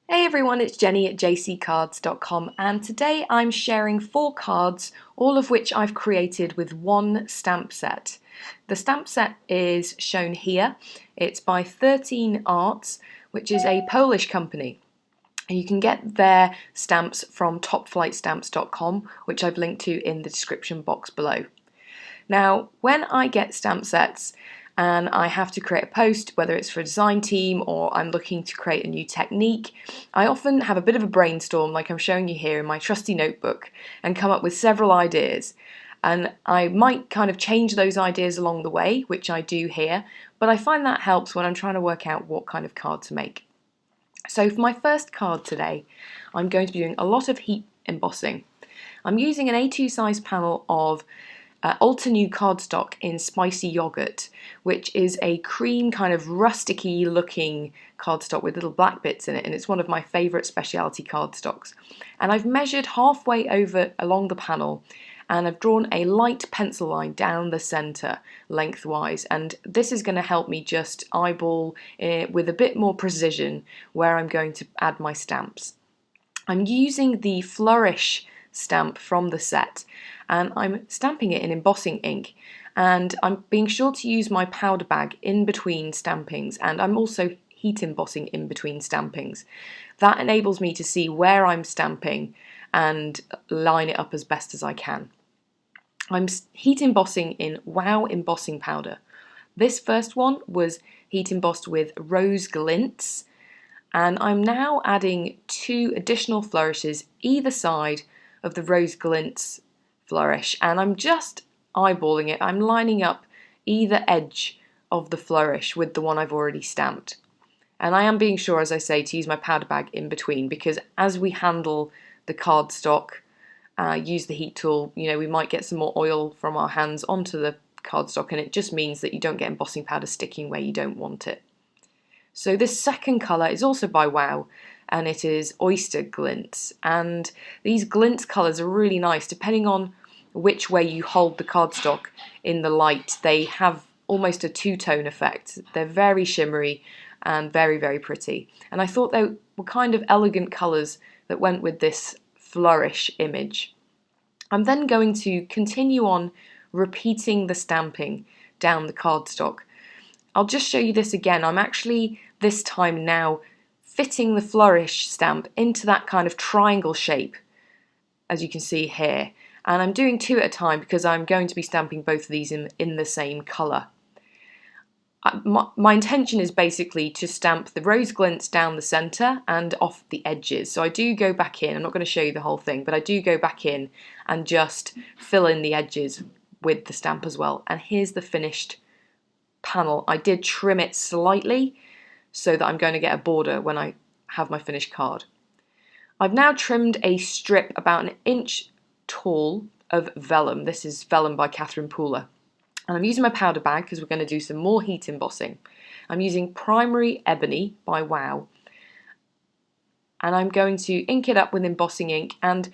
Hey everyone, it's Jenny at jccards.com and today I'm sharing 4 cards, all of which I've created with one stamp set. The stamp set is shown here. It's by 13 Arts, which is a Polish company. You can get their stamps from topflightstamps.com, which I've linked to in the description box below. Now, when I get stamp sets and I have to create a post, whether it's for a design team or I'm looking to create a new technique, I often have a bit of a brainstorm like I'm showing you here in my trusty notebook and come up with several ideas. And I might kind of change those ideas along the way, which I do here, but I find that helps when I'm trying to work out what kind of card to make. So for my first card today, I'm going to be doing a lot of heat embossing. I'm using an A2 size panel of Ulta New cardstock in Spicy Yogurt, which is a cream kind of rusticy looking cardstock with little black bits in it, and it's one of my favourite specialty cardstocks. And I've measured halfway over along the panel and I've drawn a light pencil line down the centre lengthwise, and this is going to help me just eyeball with a bit more precision where I'm going to add my stamps. I'm using the Flourish stamp from the set and I'm stamping it in embossing ink, and I'm being sure to use my powder bag in between stampings, and I'm also heat embossing in between stampings. That enables me to see where I'm stamping and line it up as best as I can. I'm heat embossing in Wow embossing powder. This first one was heat embossed with Rose Glintz, and I'm now adding 2 additional flourishes either side of the Rose Glintz flourish, and I'm just eyeballing it. I'm lining up either edge of the flourish with the one I've already stamped. And I am being sure, as I say, to use my powder bag in between, because as we handle the cardstock, use the heat tool, we might get some more oil from our hands onto the cardstock, and it just means that you don't get embossing powder sticking where you don't want it. So this second colour is also by Wow, and it is Oyster Glintz, and these glintz colours are really nice. Depending on which way you hold the cardstock in the light, they have almost a two-tone effect. They're very shimmery and very, very pretty, and I thought they were kind of elegant colours that went with this flourish image. I'm then going to continue on repeating the stamping down the cardstock. I'll just show you this again. I'm actually this time now fitting the flourish stamp into that kind of triangle shape, as you can see here. And I'm doing 2 at a time because I'm going to be stamping both of these in the same colour. My intention is basically to stamp the Rose Glintz down the centre and off the edges. So I do go back in, I'm not going to show you the whole thing, but I do go back in and just fill in the edges with the stamp as well. And here's the finished panel. I did trim it slightly so that I'm going to get a border when I have my finished card. I've now trimmed a strip about 1 inch tall of vellum. This is vellum by Catherine Pooler. And I'm using my powder bag because we're going to do some more heat embossing. I'm using Primary Ebony by Wow. And I'm going to ink it up with embossing ink, and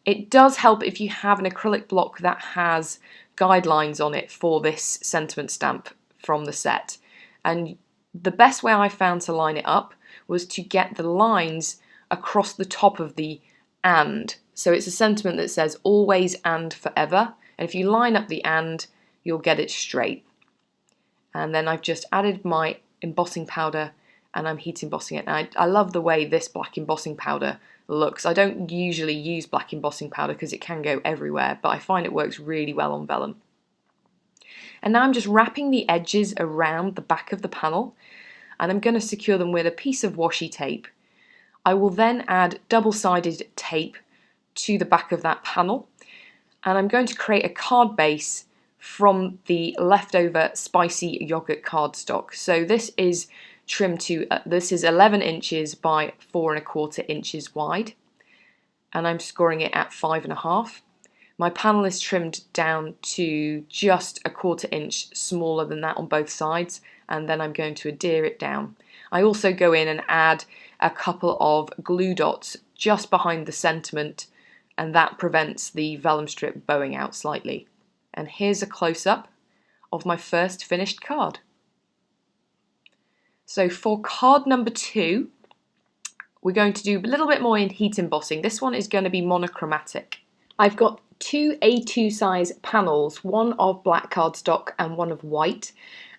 it does help if you have an acrylic block that has guidelines on it for this sentiment stamp from the set. And the best way I found to line it up was to get the lines across the top of the and. So it's a sentiment that says always and forever. And if you line up the and, you'll get it straight. And then I've just added my embossing powder and I'm heat embossing it. And I love the way this black embossing powder looks. I don't usually use black embossing powder because it can go everywhere, but I find it works really well on vellum. And now I'm just wrapping the edges around the back of the panel, and I'm going to secure them with a piece of washi tape. I will then add double-sided tape to the back of that panel, and I'm going to create a card base from the leftover Spicy Yogurt cardstock. So this is trimmed to, this is 11 inches by 4¼ inches wide, and I'm scoring it at 5½. My panel is trimmed down to just 1/4 inch smaller than that on both sides, and then I'm going to adhere it down. I also go in and add a couple of glue dots just behind the sentiment, and that prevents the vellum strip bowing out slightly. And here's a close-up of my first finished card. So for card number 2, we're going to do a little bit more in heat embossing. This one is going to be monochromatic. I've got two A2 size panels, one of black cardstock and one of white,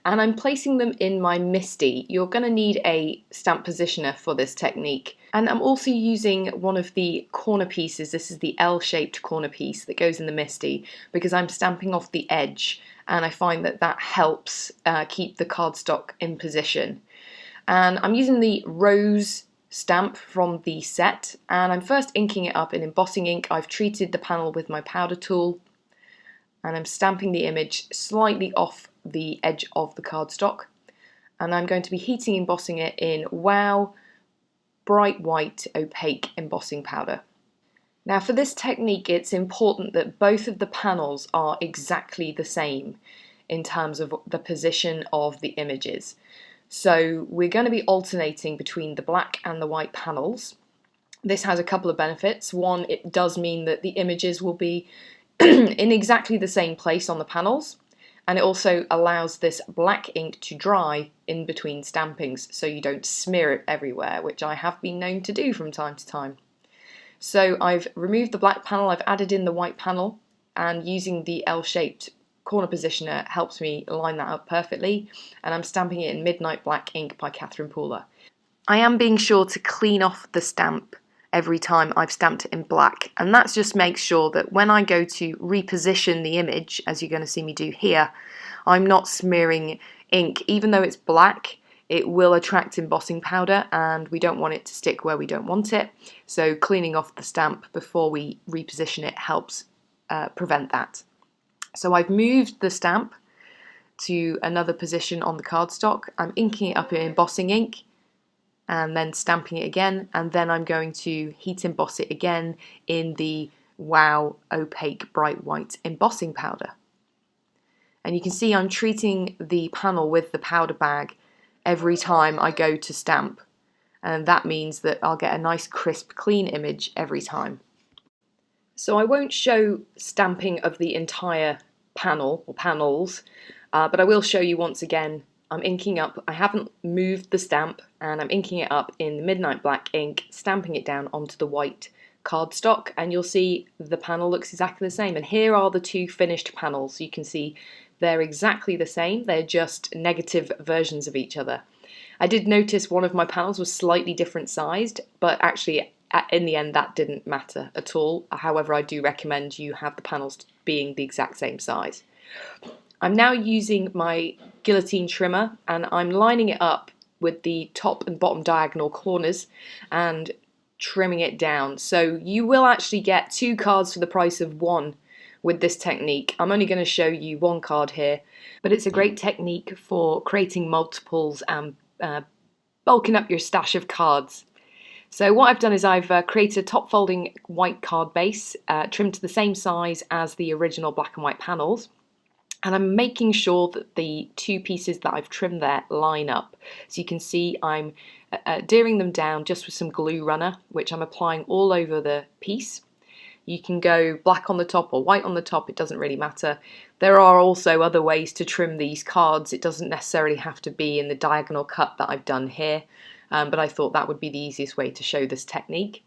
and I'm placing them in my MISTI. You're going to need a stamp positioner for this technique. And I'm also using one of the corner pieces. This is the L-shaped corner piece that goes in the MISTI because I'm stamping off the edge, and I find that that helps keep the cardstock in position. And I'm using the rose stamp from the set, and I'm first inking it up in embossing ink. I've treated the panel with my powder tool, and I'm stamping the image slightly off the edge of the cardstock, and I'm going to be heating embossing it in Wow bright white opaque embossing powder. Now for this technique, it's important that both of the panels are exactly the same in terms of the position of the images. So we're going to be alternating between the black and the white panels. This has a couple of benefits. One, it does mean that the images will be in exactly the same place on the panels, and it also allows this black ink to dry in between stampings so you don't smear it everywhere, which I have been known to do from time to time. So I've removed the black panel, I've added in the white panel, and using the L-shaped corner positioner helps me line that up perfectly, and I'm stamping it in Midnight Black ink by Catherine Pooler. I am being sure to clean off the stamp every time I've stamped it in black, and that just makes sure that when I go to reposition the image, as you're going to see me do here, I'm not smearing ink. Even though it's black, it will attract embossing powder, and we don't want it to stick where we don't want it, so cleaning off the stamp before we reposition it helps prevent that. So I've moved the stamp to another position on the cardstock. I'm inking it up in embossing ink and then stamping it again, and then I'm going to heat emboss it again in the Wow opaque bright white embossing powder. And you can see I'm treating the panel with the powder bag every time I go to stamp, and that means that I'll get a nice crisp clean image every time. So I won't show stamping of the entire panel or panels, but I will show you once again. I'm inking up, I haven't moved the stamp, and I'm inking it up in the Midnight Black ink, stamping it down onto the white cardstock, and you'll see the panel looks exactly the same. And here are the two finished panels. You can see they're exactly the same, they're just negative versions of each other. I did notice one of my panels was slightly different sized, but actually in the end that didn't matter at all. However, I do recommend you have the panels being the exact same size. I'm now using my guillotine trimmer, and I'm lining it up with the top and bottom diagonal corners and trimming it down. So you will actually get 2 cards for the price of 1 with this technique. I'm only going to show you 1 card here, but it's a great technique for creating multiples and bulking up your stash of cards. So what I've done is I've created a top folding white card base, trimmed to the same size as the original black and white panels. And I'm making sure that the 2 pieces that I've trimmed there line up. So you can see I'm adhering them down just with some glue runner, which I'm applying all over the piece. You can go black on the top or white on the top, it doesn't really matter. There are also other ways to trim these cards. It doesn't necessarily have to be in the diagonal cut that I've done here, but I thought that would be the easiest way to show this technique.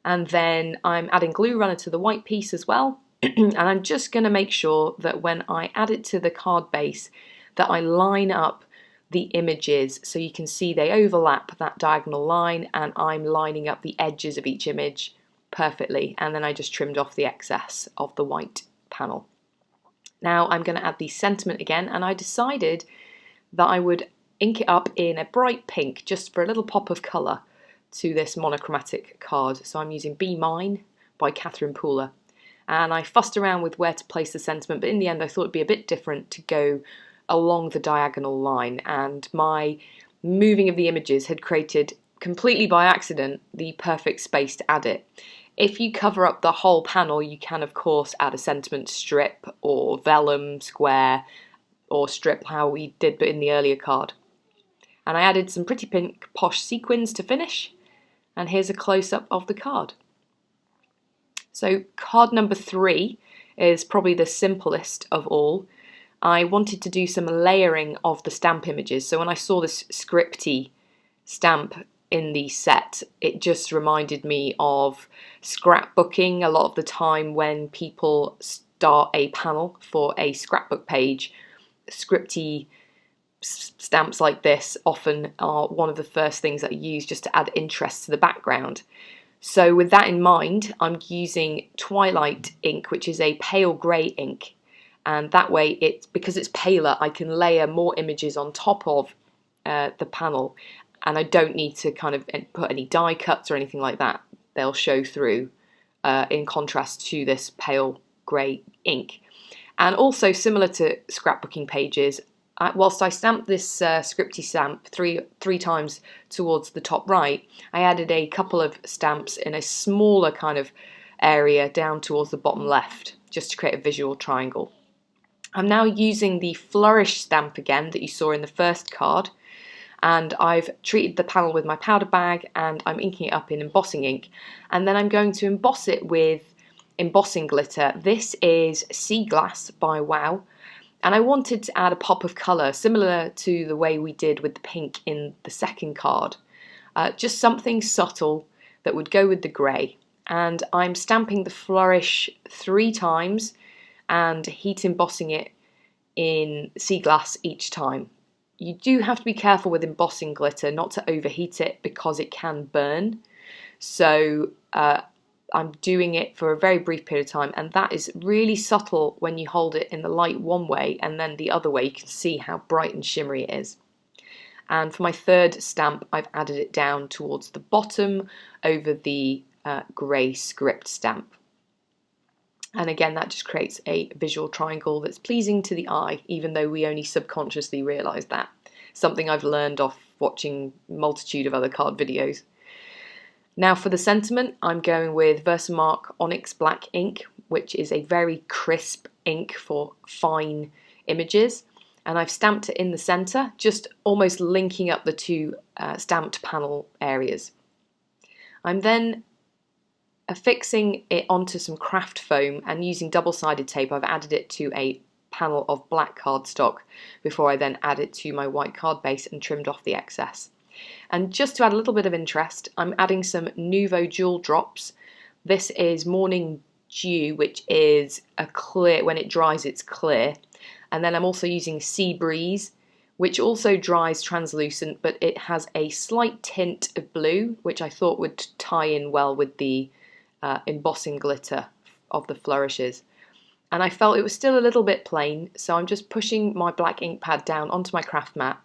And then I'm adding glue runner to the white piece as well. And I'm just going to make sure that when I add it to the card base that I line up the images so you can see they overlap that diagonal line, and I'm lining up the edges of each image perfectly, and then I just trimmed off the excess of the white panel. Now I'm going to add the sentiment again, and I decided that I would ink it up in a bright pink just for a little pop of colour to this monochromatic card. So I'm using Be Mine by Catherine Pooler. And I fussed around with where to place the sentiment, but in the end I thought it'd be a bit different to go along the diagonal line, and my moving of the images had created, completely by accident, the perfect space to add it. If you cover up the whole panel, you can of course add a sentiment strip or vellum square or strip how we did but in the earlier card. And I added some pretty pink posh sequins to finish, and here's a close-up of the card. So card number 3 is probably the simplest of all. I wanted to do some layering of the stamp images. So when I saw this scripty stamp in the set. It just reminded me of scrapbooking a lot of the time when people start a panel for a scrapbook page. Scripty stamps like this often are one of the first things that I use just to add interest to the background. So with that in mind, I'm using Twilight ink, which is a pale grey ink, and that way, because it's paler, I can layer more images on top of the panel, and I don't need to kind of put any die cuts or anything like that. They'll show through in contrast to this pale grey ink. And also, similar to scrapbooking pages, whilst I stamped this scripty stamp three times towards the top right, I added a couple of stamps in a smaller kind of area down towards the bottom left, just to create a visual triangle. I'm now using the Flourish stamp again that you saw in the first card, and I've treated the panel with my powder bag and I'm inking it up in embossing ink, and then I'm going to emboss it with embossing glitter. This is Seaglass by Wow, and I wanted to add a pop of colour similar to the way we did with the pink in the second card, just something subtle that would go with the grey. And I'm stamping the Flourish 3 times and heat embossing it in Seaglass each time. You do have to be careful with embossing glitter not to overheat it because it can burn. So I'm doing it for a very brief period of time, and that is really subtle when you hold it in the light one way, and then the other way you can see how bright and shimmery it is. And for my third stamp, I've added it down towards the bottom over the grey script stamp. And again, that just creates a visual triangle that's pleasing to the eye, even though we only subconsciously realise that. Something I've learned off watching a multitude of other card videos. Now for the sentiment, I'm going with VersaMark ONYX black ink, which is a very crisp ink for fine images. And I've stamped it in the centre, just almost linking up the two stamped panel areas. I'm then affixing it onto some craft foam, and using double-sided tape I've added it to a panel of black cardstock before I then add it to my white card base and trimmed off the excess. And just to add a little bit of interest, I'm adding some Nuvo jewel drops. This is Morning Dew, which is a clear, when it dries it's clear. And then I'm also using Sea Breeze, which also dries translucent, but it has a slight tint of blue, which I thought would tie in well with the embossing glitter of the flourishes. And I felt it was still a little bit plain, so I'm just pushing my black ink pad down onto my craft mat,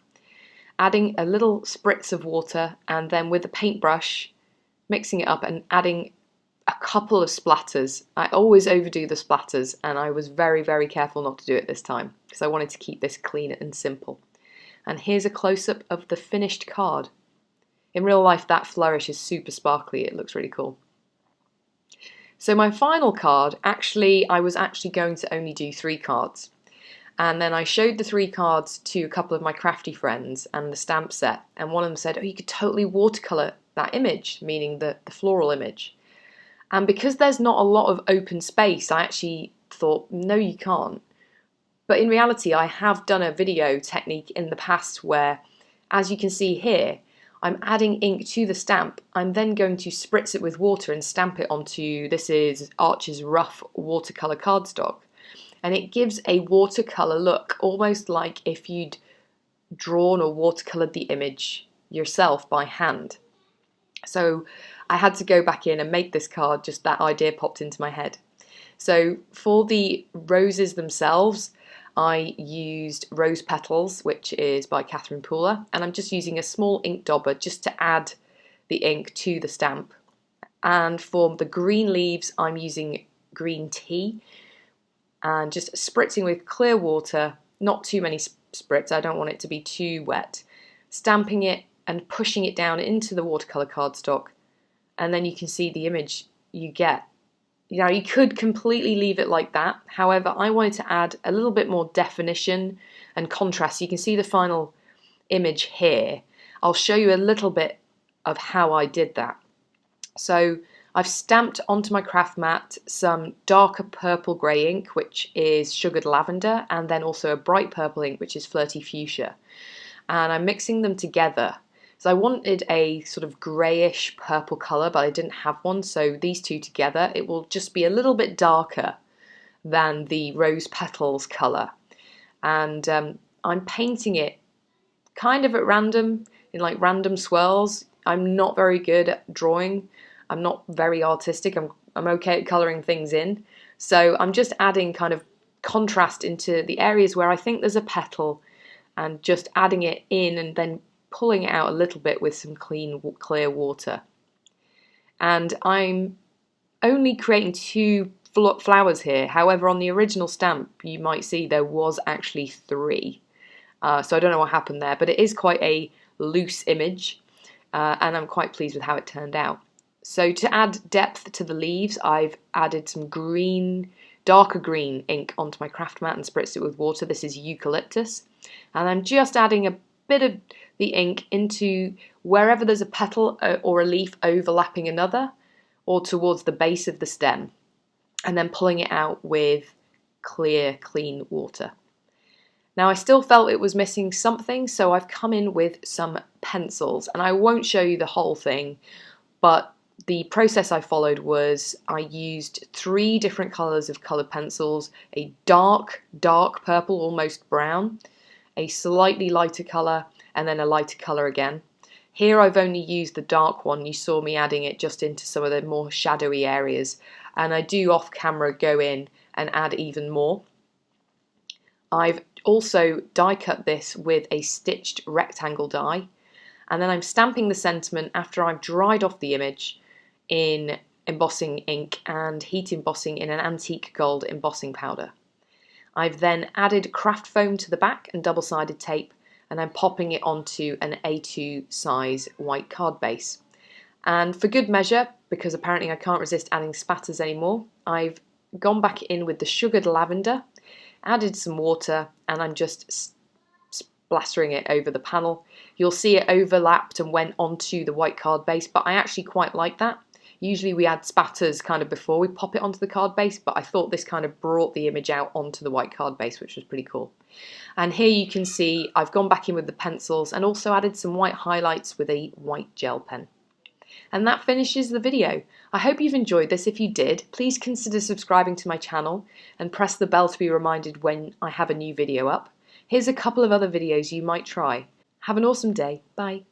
adding a little spritz of water, and then with a paintbrush mixing it up and adding a couple of splatters. I always overdo the splatters, and I was very, very careful not to do it this time because I wanted to keep this clean and simple. And here's a close-up of the finished card. In real life, that flourish is super sparkly. It looks really cool. So my final card, I was actually going to only do 3 cards. And then I showed the 3 cards to a couple of my crafty friends and the stamp set, and one of them said, oh, you could totally watercolour that image, meaning the floral image. And because there's not a lot of open space, I actually thought, no, you can't. But in reality, I have done a video technique in the past where, as you can see here, I'm adding ink to the stamp. I'm then going to spritz it with water and stamp it onto, this is Archer's Rough watercolour cardstock. And it gives a watercolour look, almost like if you'd drawn or watercoloured the image yourself by hand. So I had to go back in and make this card, just that idea popped into my head. So for the roses themselves, I used Rose Petals, which is by Catherine Pooler, and I'm just using a small ink dauber just to add the ink to the stamp. And for the green leaves, I'm using green tea and just spritzing with clear water, not too many spritz, I don't want it to be too wet, stamping it and pushing it down into the watercolour cardstock, and then you can see the image you get. Now, you could completely leave it like that. However, I wanted to add a little bit more definition and contrast. You can see the final image here. I'll show you a little bit of how I did that. So I've stamped onto my craft mat some darker purple grey ink, which is Sugared Lavender, and then also a bright purple ink, which is Flirty Fuchsia. And I'm mixing them together. So I wanted a sort of greyish purple colour, but I didn't have one, so these two together, it will just be a little bit darker than the rose petals colour. And I'm painting it kind of at random, in like random swirls. I'm not very good at drawing. I'm not very artistic. I'm okay at colouring things in. So I'm just adding kind of contrast into the areas where I think there's a petal and just adding it in and then pulling it out a little bit with some clear water. And I'm only creating 2 flowers here. However, on the original stamp, you might see there was actually 3. So I don't know what happened there, but it is quite a loose image, and I'm quite pleased with how it turned out. So to add depth to the leaves, I've added some green, darker green ink onto my craft mat and spritzed it with water. This is Eucalyptus. And I'm just adding a bit of the ink into wherever there's a petal or a leaf overlapping another, or towards the base of the stem, and then pulling it out with clear, clean water. Now I still felt it was missing something, so I've come in with some pencils, and I won't show you the whole thing, but the process I followed was I used 3 different colours of coloured pencils, a dark purple, almost brown, a slightly lighter colour, and then a lighter colour again. Here I've only used the dark one. You saw me adding it just into some of the more shadowy areas, and I do off camera go in and add even more. I've also die cut this with a stitched rectangle die, and then I'm stamping the sentiment after I've dried off the image in embossing ink and heat embossing in an antique gold embossing powder. I've then added craft foam to the back and double-sided tape, and I'm popping it onto an A2 size white card base. And for good measure, because apparently I can't resist adding spatters anymore, I've gone back in with the sugared lavender, added some water, and I'm just splattering it over the panel. You'll see it overlapped and went onto the white card base, but I actually quite like that. Usually we add spatters kind of before we pop it onto the card base, but I thought this kind of brought the image out onto the white card base, which was pretty cool. And here you can see I've gone back in with the pencils and also added some white highlights with a white gel pen. And that finishes the video. I hope you've enjoyed this. If you did, please consider subscribing to my channel and press the bell to be reminded when I have a new video up. Here's a couple of other videos you might try. Have an awesome day. Bye.